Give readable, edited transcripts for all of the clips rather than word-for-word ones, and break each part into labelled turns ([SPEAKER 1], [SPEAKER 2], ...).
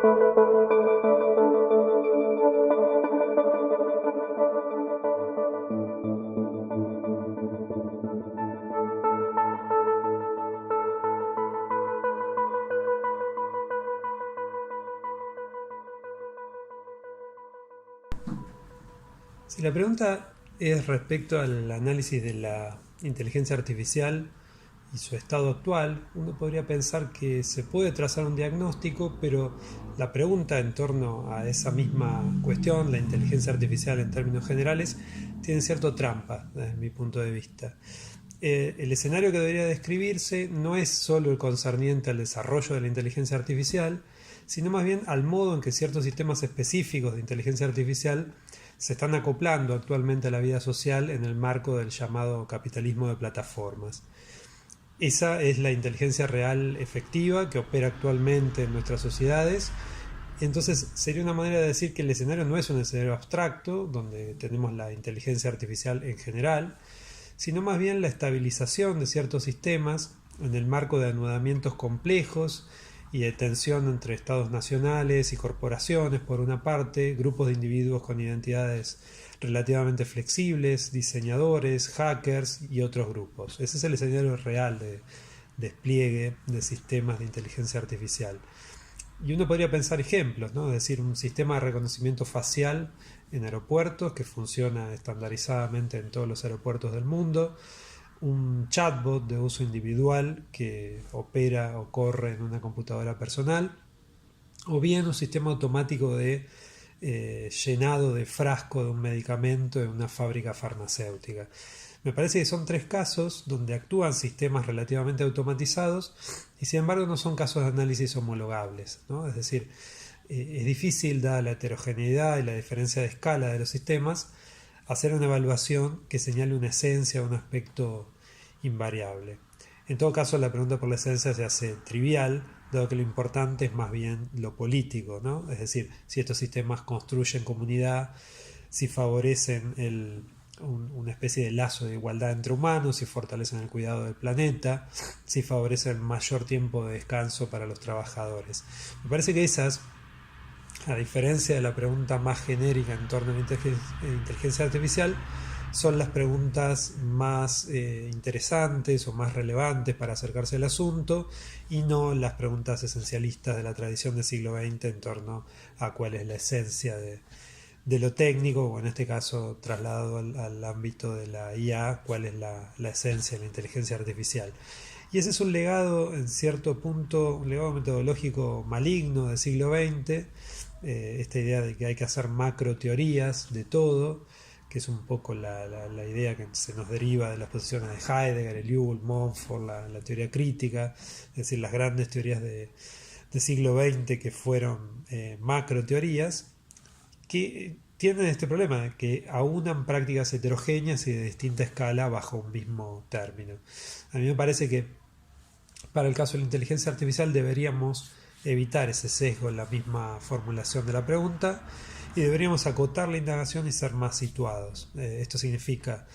[SPEAKER 1] Si la pregunta es respecto al análisis de la inteligencia artificial y su estado actual, uno podría pensar que se puede trazar un diagnóstico, pero la pregunta en torno a esa misma cuestión, la inteligencia artificial en términos generales, tiene cierto trampa desde mi punto de vista. El escenario que debería describirse no es solo el concerniente al desarrollo de la inteligencia artificial, sino más bien al modo en que ciertos sistemas específicos de inteligencia artificial se están acoplando actualmente a la vida social en el marco del llamado capitalismo de plataformas. Esa es la inteligencia real efectiva que opera actualmente en nuestras sociedades. Entonces sería una manera de decir que el escenario no es un escenario abstracto, donde tenemos la inteligencia artificial en general, sino más bien la estabilización de ciertos sistemas en el marco de anudamientos complejos y de tensión entre estados nacionales y corporaciones por una parte, grupos de individuos con identidades relativamente flexibles, diseñadores, hackers y otros grupos. Ese es el escenario real de despliegue de sistemas de inteligencia artificial. Y uno podría pensar ejemplos, ¿no? Es decir, un sistema de reconocimiento facial en aeropuertos que funciona estandarizadamente en todos los aeropuertos del mundo, un chatbot de uso individual que opera o corre en una computadora personal, o bien un sistema automático de llenado de frasco de un medicamento en una fábrica farmacéutica. Me parece que son tres casos donde actúan sistemas relativamente automatizados y sin embargo no son casos de análisis homologables, ¿no? Es decir, es difícil, dada la heterogeneidad y la diferencia de escala de los sistemas, hacer una evaluación que señale una esencia o un aspecto invariable. En todo caso, la pregunta por la esencia se hace trivial, dado que lo importante es más bien lo político, ¿no? Es decir, si estos sistemas construyen comunidad, si favorecen una especie de lazo de igualdad entre humanos, si fortalecen el cuidado del planeta, si favorecen mayor tiempo de descanso para los trabajadores. Me parece que esas, a diferencia de la pregunta más genérica en torno a la inteligencia artificial, son las preguntas más interesantes o más relevantes para acercarse al asunto y no las preguntas esencialistas de la tradición del siglo XX en torno a cuál es la esencia de lo técnico, o en este caso trasladado al ámbito de la IA, cuál es la esencia de la inteligencia artificial. Y ese es un legado, en cierto punto, un legado metodológico maligno del siglo XX, esta idea de que hay que hacer macro teorías de todo, que es un poco la idea que se nos deriva de las posiciones de Heidegger, Ellul, Montfort, la teoría crítica, es decir, las grandes teorías de siglo XX que fueron macro teorías, que tienen este problema, que aunan prácticas heterogéneas y de distinta escala bajo un mismo término. A mí me parece que para el caso de la inteligencia artificial deberíamos evitar ese sesgo en la misma formulación de la pregunta y deberíamos acotar la indagación y ser más situados. Esto significa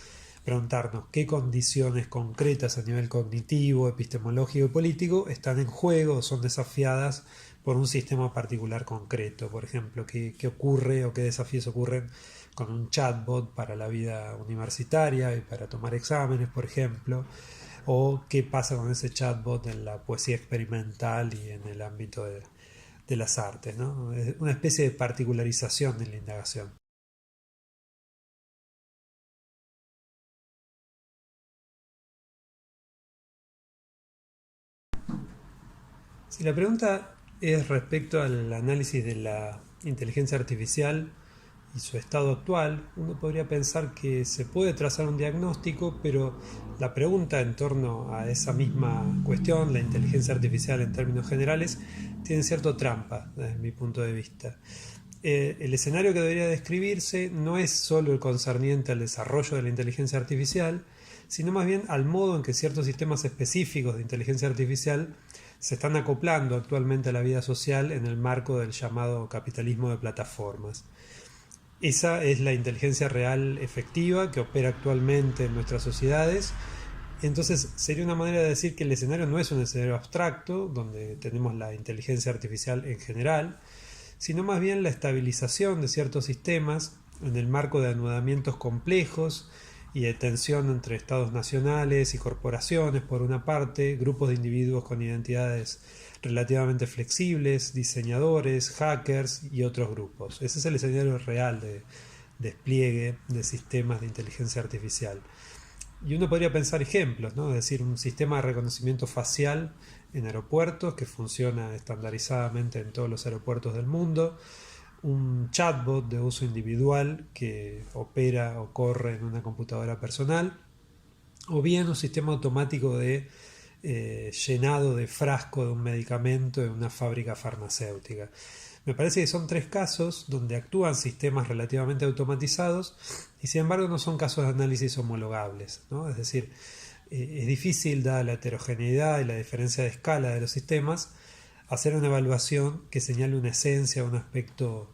[SPEAKER 1] preguntarnos qué condiciones concretas a nivel cognitivo, epistemológico y político están en juego o son desafiadas por un sistema particular concreto. Por ejemplo, qué ocurre o qué desafíos ocurren con un chatbot para la vida universitaria y para tomar exámenes, por ejemplo, o qué pasa con ese chatbot en la poesía experimental y en el ámbito de las artes, ¿no? Es una especie de particularización de la indagación. Si la pregunta es respecto al análisis de la inteligencia artificial y su estado actual, uno podría pensar que se puede trazar un diagnóstico, pero la pregunta en torno a esa misma cuestión, la inteligencia artificial en términos generales, tiene cierto trampa desde mi punto de vista. El escenario que debería describirse no es solo el concerniente al desarrollo de la inteligencia artificial, sino más bien al modo en que ciertos sistemas específicos de inteligencia artificial se están acoplando actualmente a la vida social en el marco del llamado capitalismo de plataformas. Esa es la inteligencia real efectiva que opera actualmente en nuestras sociedades. Entonces sería una manera de decir que el escenario no es un escenario abstracto, donde tenemos la inteligencia artificial en general, sino más bien la estabilización de ciertos sistemas en el marco de anudamientos complejos y de tensión entre estados nacionales y corporaciones, por una parte, grupos de individuos con identidades relativamente flexibles, diseñadores, hackers y otros grupos. Ese es el escenario real de despliegue de sistemas de inteligencia artificial. Y uno podría pensar ejemplos, ¿no? Es decir, un sistema de reconocimiento facial en aeropuertos que funciona estandarizadamente en todos los aeropuertos del mundo, un chatbot de uso individual que opera o corre en una computadora personal, o bien un sistema automático de llenado de frasco de un medicamento en una fábrica farmacéutica. Me parece que son tres casos donde actúan sistemas relativamente automatizados y sin embargo no son casos de análisis homologables, ¿no? Es decir, es difícil, dada la heterogeneidad y la diferencia de escala de los sistemas, hacer una evaluación que señale una esencia o un aspecto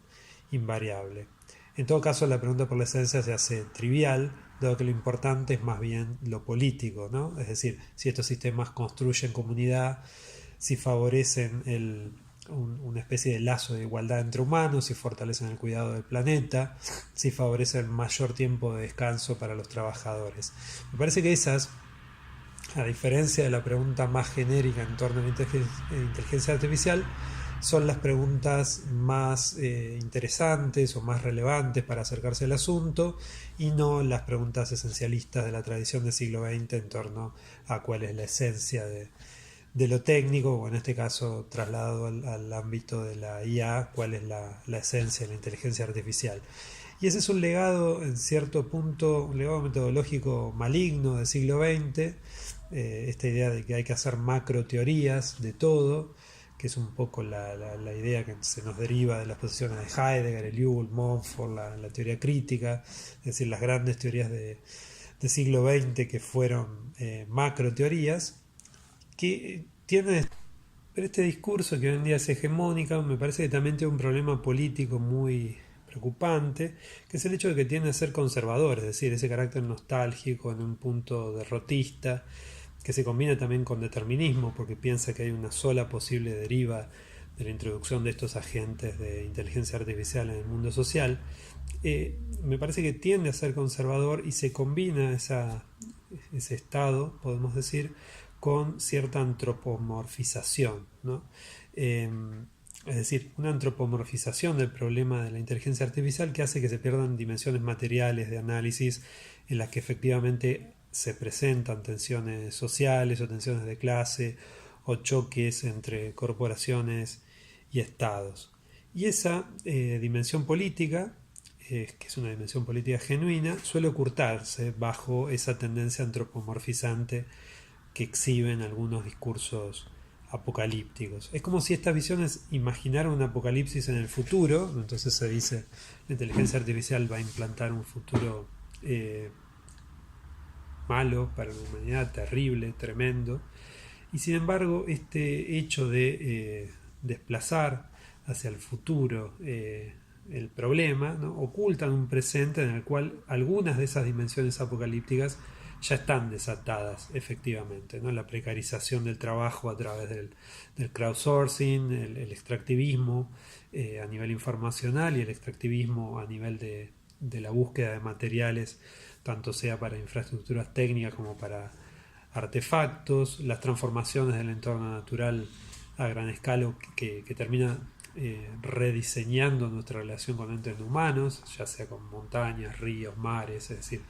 [SPEAKER 1] invariable. En todo caso, la pregunta por la esencia se hace trivial, dado que lo importante es más bien lo político, ¿no? Es decir, si estos sistemas construyen comunidad, si favorecen una especie de lazo de igualdad entre humanos, si fortalecen el cuidado del planeta, si favorecen mayor tiempo de descanso para los trabajadores. Me parece que esas, a diferencia de la pregunta más genérica en torno a la inteligencia artificial, son las preguntas más interesantes o más relevantes para acercarse al asunto y no las preguntas esencialistas de la tradición del siglo XX en torno a cuál es la esencia de lo técnico, o en este caso trasladado al ámbito de la IA, cuál es la esencia de la inteligencia artificial. Y ese es un legado, en cierto punto, un legado metodológico maligno del siglo XX, esta idea de que hay que hacer macro teorías de todo, que es un poco la idea que se nos deriva de las posiciones de Heidegger, Eliul, Montfort, la teoría crítica, es decir, las grandes teorías de siglo XX que fueron macro teorías, que tienen pero este discurso que hoy en día es hegemónica me parece que también tiene un problema político muy preocupante, que es el hecho de que tiende a ser conservador, es decir, ese carácter nostálgico en un punto derrotista, que se combina también con determinismo, porque piensa que hay una sola posible deriva de la introducción de estos agentes de inteligencia artificial en el mundo social. Me parece que tiende a ser conservador y se combina ese estado, podemos decir, con cierta antropomorfización, ¿no? Eh, es decir, una antropomorfización del problema de la inteligencia artificial que hace que se pierdan dimensiones materiales de análisis en las que efectivamente se presentan tensiones sociales o tensiones de clase o choques entre corporaciones y estados. Y esa dimensión política, que es una dimensión política genuina, suele ocultarse bajo esa tendencia antropomorfizante que exhiben algunos discursos apocalípticos. Es como si estas visiones imaginaran un apocalipsis en el futuro, entonces se dice la inteligencia artificial va a implantar un futuro eh, malo para la humanidad, terrible, tremendo, y sin embargo este hecho de desplazar hacia el futuro el problema, ¿no? Ocultan un presente en el cual algunas de esas dimensiones apocalípticas ya están desatadas efectivamente, ¿no? La precarización del trabajo a través del crowdsourcing, el extractivismo a nivel informacional y el extractivismo a nivel de la búsqueda de materiales, tanto sea para infraestructuras técnicas como para artefactos, las transformaciones del entorno natural a gran escala que termina rediseñando nuestra relación con entes humanos, ya sea con montañas, ríos, mares, es decir,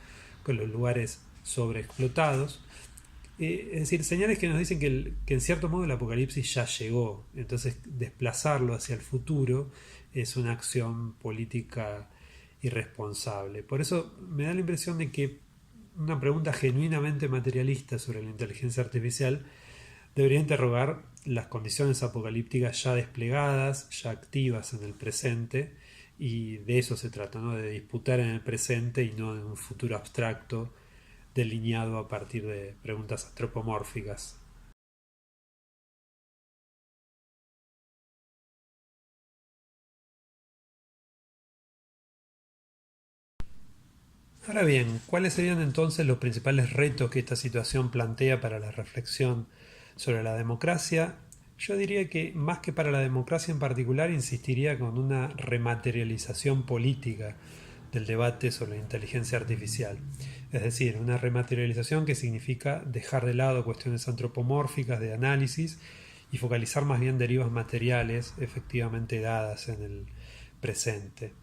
[SPEAKER 1] con los lugares sobreexplotados. Es decir, señales que nos dicen que en cierto modo el apocalipsis ya llegó, entonces desplazarlo hacia el futuro es una acción política irresponsable. Por eso me da la impresión de que una pregunta genuinamente materialista sobre la inteligencia artificial debería interrogar las condiciones apocalípticas ya desplegadas, ya activas en el presente, y de eso se trata, ¿no? De disputar en el presente y no en un futuro abstracto delineado a partir de preguntas antropomórficas. Ahora bien, ¿cuáles serían entonces los principales retos que esta situación plantea para la reflexión sobre la democracia? Yo diría que más que para la democracia en particular, insistiría con una rematerialización política del debate sobre la inteligencia artificial. Es decir, una rematerialización que significa dejar de lado cuestiones antropomórficas de análisis y focalizar más bien derivas materiales efectivamente dadas en el presente.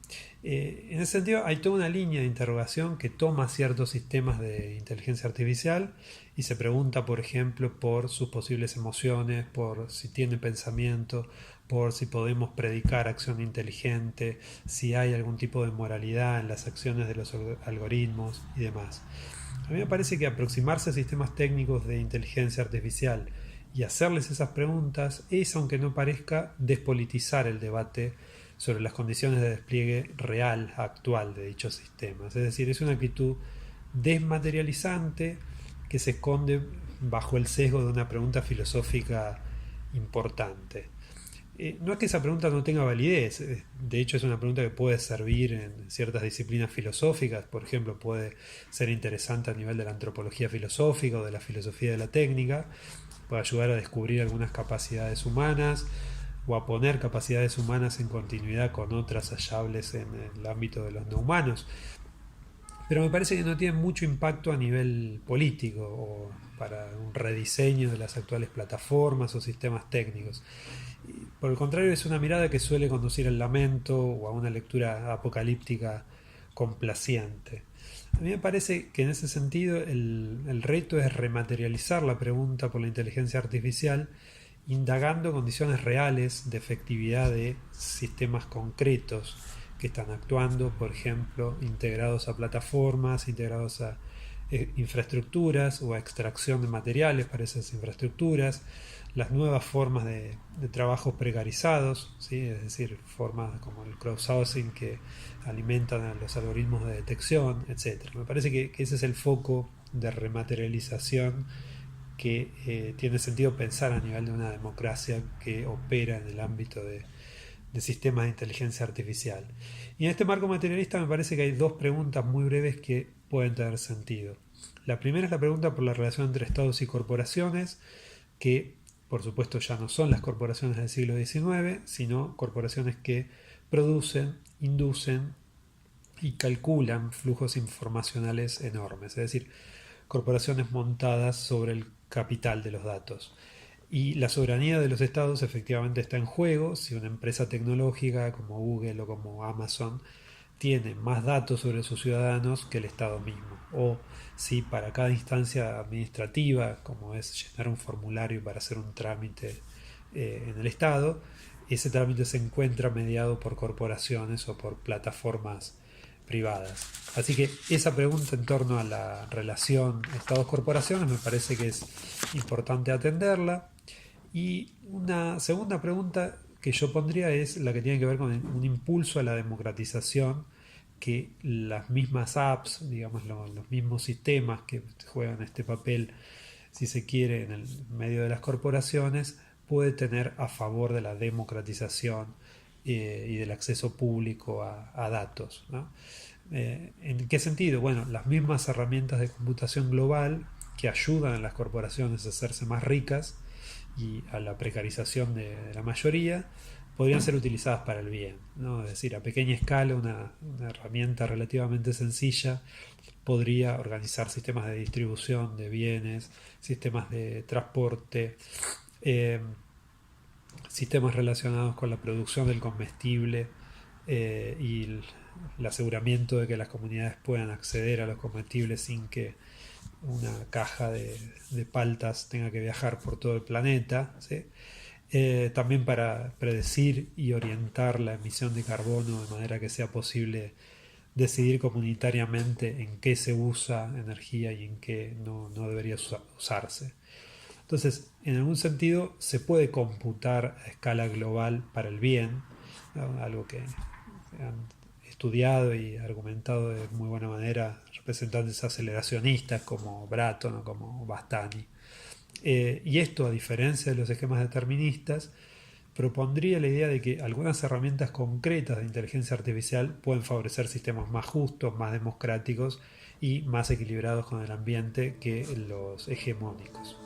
[SPEAKER 1] En ese sentido, hay toda una línea de interrogación que toma ciertos sistemas de inteligencia artificial y se pregunta, por ejemplo, por sus posibles emociones, por si tiene pensamiento, por si podemos predicar acción inteligente, si hay algún tipo de moralidad en las acciones de los algoritmos y demás. A mí me parece que aproximarse a sistemas técnicos de inteligencia artificial y hacerles esas preguntas es, aunque no parezca, despolitizar el debate sobre las condiciones de despliegue real, actual de dichos sistemas. Es decir, es una actitud desmaterializante que se esconde bajo el sesgo de una pregunta filosófica importante. No es que esa pregunta no tenga validez, de hecho es una pregunta que puede servir en ciertas disciplinas filosóficas, por ejemplo, puede ser interesante a nivel de la antropología filosófica o de la filosofía de la técnica, puede ayudar a descubrir algunas capacidades humanas o a poner capacidades humanas en continuidad con otras hallables en el ámbito de los no humanos. Pero me parece que no tiene mucho impacto a nivel político o para un rediseño de las actuales plataformas o sistemas técnicos. Por el contrario, es una mirada que suele conducir al lamento o a una lectura apocalíptica complaciente. A mí me parece que en ese sentido el reto es rematerializar la pregunta por la inteligencia artificial, indagando condiciones reales de efectividad de sistemas concretos que están actuando, por ejemplo, integrados a plataformas, integrados a infraestructuras o a extracción de materiales para esas infraestructuras, las nuevas formas de trabajos precarizados, ¿sí? Es decir, formas como el crowdsourcing que alimentan a los algoritmos de detección, etc. Me parece que ese es el foco de rematerialización que tiene sentido pensar a nivel de una democracia que opera en el ámbito de sistemas de inteligencia artificial. Y en este marco materialista me parece que hay dos preguntas muy breves que pueden tener sentido. La primera es la pregunta por la relación entre estados y corporaciones, que por supuesto ya no son las corporaciones del siglo XIX, sino corporaciones que producen, inducen y calculan flujos informacionales enormes, es decir, corporaciones montadas sobre el capital de los datos. Y la soberanía de los estados efectivamente está en juego si una empresa tecnológica como Google o como Amazon tiene más datos sobre sus ciudadanos que el Estado mismo. O si para cada instancia administrativa, como es llenar un formulario para hacer un trámite en el Estado, ese trámite se encuentra mediado por corporaciones o por plataformas privadas. Así que esa pregunta en torno a la relación Estados-corporaciones me parece que es importante atenderla. Y una segunda pregunta que yo pondría es la que tiene que ver con un impulso a la democratización que las mismas apps, digamos los mismos sistemas que juegan este papel, si se quiere, en el medio de las corporaciones, puede tener a favor de la democratización y del acceso público a datos, ¿no? ¿En qué sentido? Bueno, las mismas herramientas de computación global que ayudan a las corporaciones a hacerse más ricas y a la precarización de la mayoría, podrían ser utilizadas para el bien, ¿no? Es decir, a pequeña escala una herramienta relativamente sencilla podría organizar sistemas de distribución de bienes, sistemas de transporte, eh, sistemas relacionados con la producción del comestible y el aseguramiento de que las comunidades puedan acceder a los comestibles sin que una caja de paltas tenga que viajar por todo el planeta, ¿sí? También para predecir y orientar la emisión de carbono de manera que sea posible decidir comunitariamente en qué se usa energía y en qué no debería usarse. Entonces, en algún sentido, se puede computar a escala global para el bien, ¿no? Algo que han estudiado y argumentado de muy buena manera representantes aceleracionistas como Bratton o como Bastani. Y esto, a diferencia de los esquemas deterministas, propondría la idea de que algunas herramientas concretas de inteligencia artificial pueden favorecer sistemas más justos, más democráticos y más equilibrados con el ambiente que los hegemónicos.